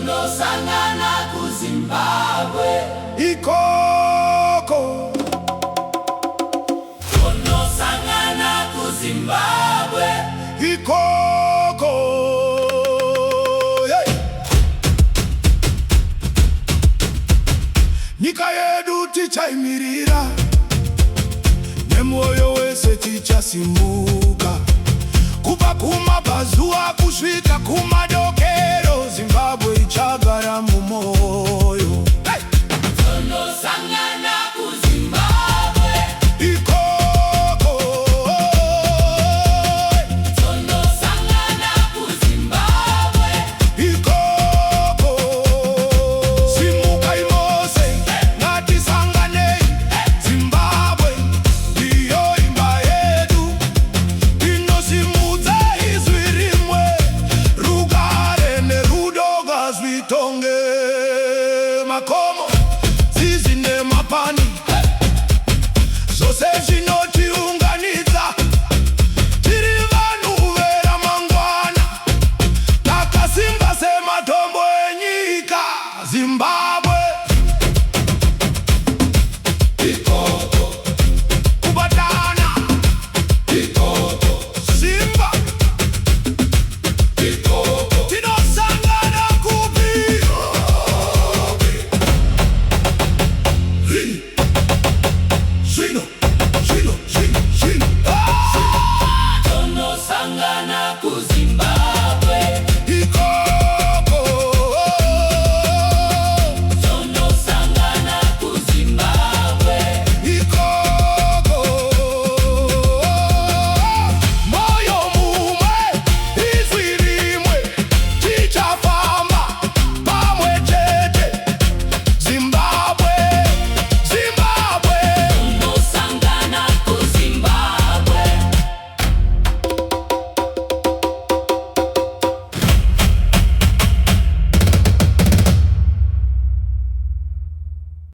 Tonosangana ku Zimbabwe. Ikoko. Tonosangana ku Zimbabwe. Ikoko. Hey. Nyika yedu tichaimirira, nemwoyo wese tichasimuka, kubva kumabvazuva kusvika kumadokero, Zimbabwe ichagara mumoyo. Hey! Tonosangana ku Zimbabwe. Ikoko. Tonosangana ku Zimbabwe. Ikoko. Simukai mose, ngatisanganei. Zimbabwe ndiyo imba yedu, inosimudza izwi rimwe, rugare nerudo ngazvitonge. Makomo, zizi nemapani, zvose zvinotiunganidza. Tiri vanhu veramangwana, takasimba sematombo enyika. Zimbabwe. Ikoko. Kubatana. Ikoko. Simba. Ikoko. Tinosangana kupi? Zvino. Tonosangana ku